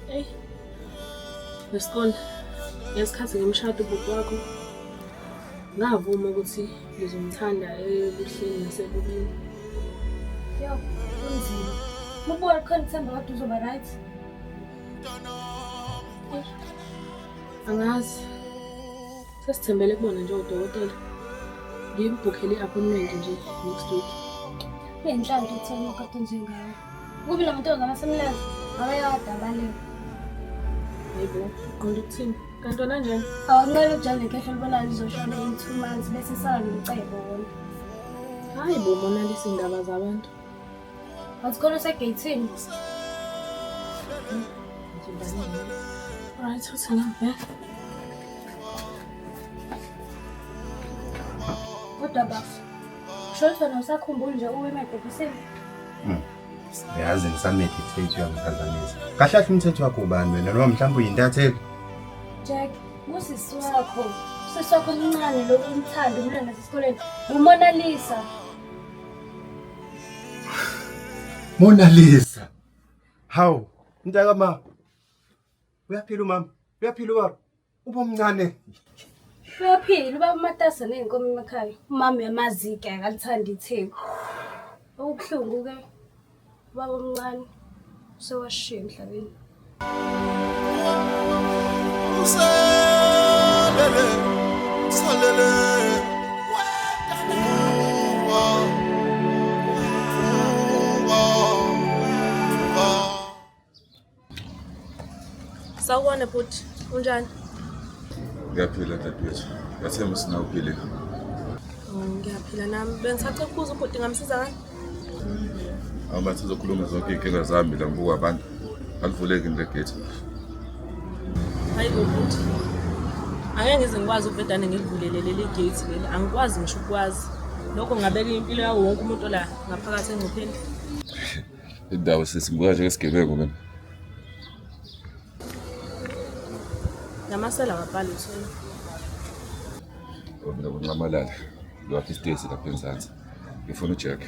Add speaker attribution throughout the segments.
Speaker 1: Hey, wesikole ngesikhathi ngimshado ubhuti wakho ngavuma ukuthi ngizomthanda ebuhleni nasebubini.
Speaker 2: Yo, kunzima. Mubona khona ithemba kade uzoba right.
Speaker 1: Angazi. Sesithembele kubona nje udokotela. Ngimbukhele i-appointment nje next week.
Speaker 2: Enhlanhla ithemba kade njengawe. Kube la muntu ongabasemlazi, abayada balele.
Speaker 1: Yebo, qonda ukuthini? Kanti wena njani?
Speaker 2: Awuncela ujane nekhehle libonana lizoshona in 2 months bese sala nomcebo wona.
Speaker 1: Hayi bo monalisa indaba zabantu.
Speaker 2: Awukhona segate-ini.
Speaker 1: Alright, what's your name?
Speaker 2: Kodwa bafo. Shosho nosakhumbula nje uwe emabhokisini.
Speaker 3: Yazi ngisameditate uyangikazanisa. Kahle kahle umthetho wakho ubani wena noma mhlawumbe uyintatheli?
Speaker 2: Jack, usisi wakho omncane lo umthanda umntwana esikoleni. Umona Lisa.
Speaker 3: Mona Lisa. Haw, mntaka ma. Uyaphila umama? Uyaphila ubaba? Ubomncane.
Speaker 2: Uyaphila ubaba uMatasa nenkomo emakhaya. Umama uyamazika akalithanda itheku. Okubuhlungu ke. Ubaba omncane sewashiya emhlabeni.
Speaker 4: Salele.
Speaker 1: Sawubona bhuti, unjani?
Speaker 4: Ngiyaphila dadewethu. Yathemba sina uphile.
Speaker 1: Ngiyaphila nami. Bengisacela ukubuza ubhuti ngamsiza ngani?
Speaker 4: Awumathi uzokhuluma zonke inkinga zami la ngibuka abantu. Alivuleki ngegate.
Speaker 1: Hayi bo bhuti. Angeke ngize ngikwazi ukuvedane ngikuvulele leli gate leli. Angikwazi ngisho ukwazi. Lokho ngabeka impilo yawo wonke umuntu la ngaphakathi engcupheni.
Speaker 4: Indawo sesimbuka nje ngesigebengu mina.
Speaker 1: Namasela wabhala usona.
Speaker 4: Mina kunqamalala. Lapha isitezi lapha enzansi. Ngifuna uJack.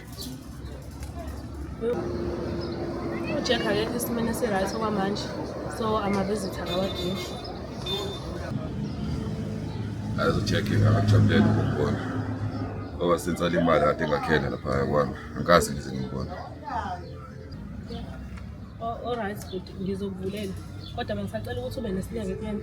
Speaker 1: uJack akekho isimene esi-right okwamanje. So ama-visitor akawadingi.
Speaker 4: UJack akakujabulela ukubona. Ngoba sensala imali kade ngakhela lapha kwami. Angikaze ngize ngibone.
Speaker 1: Alright bhuti, ngizokuvulela. Kodwa bengisacela ukuthi ube nesineke kuyena.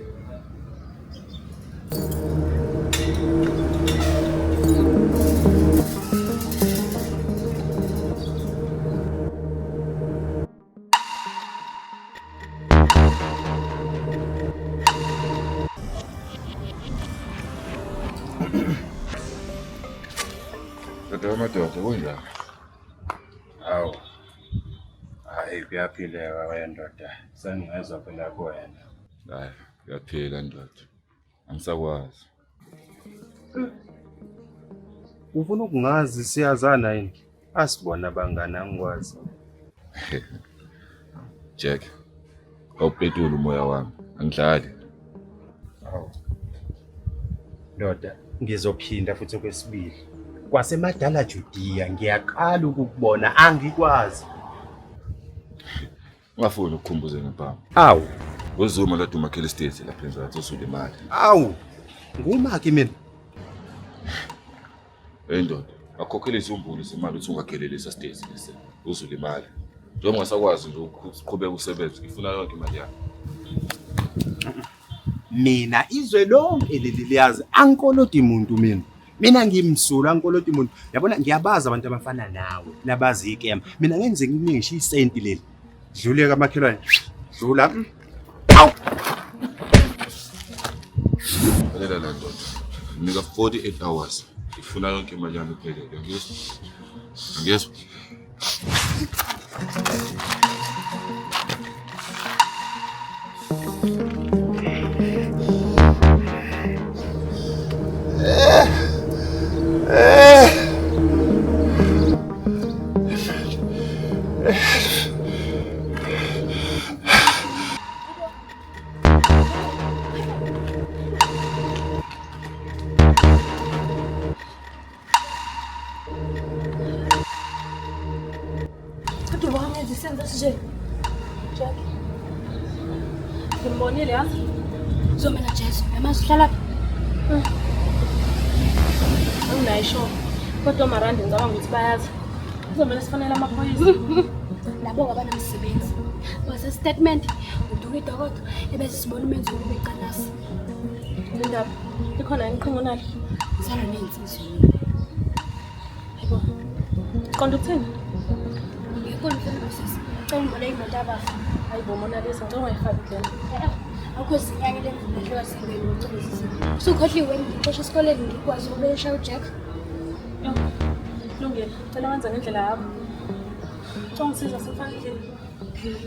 Speaker 4: Kodwa madoda kunjani?
Speaker 3: Haw. Hayi kuyaphileka wendoda. Sengingezwa phela kuwena.
Speaker 4: Hayi, ngiyaphila ndoda. Angisakwazi.
Speaker 3: Ufuna ukungazi siyazana yini? Asibona bangana ngikwazi.
Speaker 4: Jack. Awuphetula umoya wami. Angidlali.
Speaker 3: Haw. Ndoda, ngizophinda futhi okwesibili. Kwasemadala Judia ngiyaqala ukukubona angikwazi.
Speaker 4: Ungafuni ukukhumbuza ngempama.
Speaker 3: Aw,
Speaker 4: Uzuma la Dumakhele Estate lapha enzansi usule imali.
Speaker 3: aw. Ngumaki mina.
Speaker 4: Hey ndoda, akhokhelisa umbulu semali uthi ungakhelelisa state lesi. Uzule imali. Njengoba ngasakwazi nje ukuqhubeka usebenza, ngifuna yonke imali yami.
Speaker 3: Mina izwe lonke leli liyazi ankolodi umuntu mina. Mina ngimsula ankolodi umuntu. Yabona ngiyabaza abantu abafana nawe nabazi ikema. Mina ngenze nginingisha isenti leli. Dluleka amakhelwane. Dlula. Aw.
Speaker 4: Lalela la ndoda. Nika 48 hours. Ngifuna yonke imali yami iphelele. Ngiyezwa? Ngiyezwa?
Speaker 2: Kodwa wayenza isenzo nje.
Speaker 1: Jack. Ngimbonile yazi?
Speaker 2: Uzomela Jess, yamazi uhlala phi?
Speaker 1: Anginayo isho. Kodwa oMarandi ngicabanga ukuthi bayazi. Kuzomele sifonele amaphoyisa.
Speaker 2: Labo ngabanamsebenzi. Wase statement uduka idokodo ebese sibona umenzi wokuba ecanasi.
Speaker 1: Indaba ikhona inqingo nalo.
Speaker 2: Sala nensizwe.
Speaker 1: Yebo. Qonda ukuthini?
Speaker 2: Ngekho mfana sisi. Cela ngibole imoto abafa.
Speaker 1: Hayibo Mona Lisa ngicela ungayifaki lena.
Speaker 2: Akho zinyanye lemvumelelo wasengweni ucebisisa. Usukhohliwe ngixesha esikoleni ngikwazi ukubesha uJack.
Speaker 1: Yo. Kulungile. Cela wenze ngendlela yakho. Ngicela ungisiza sifanele.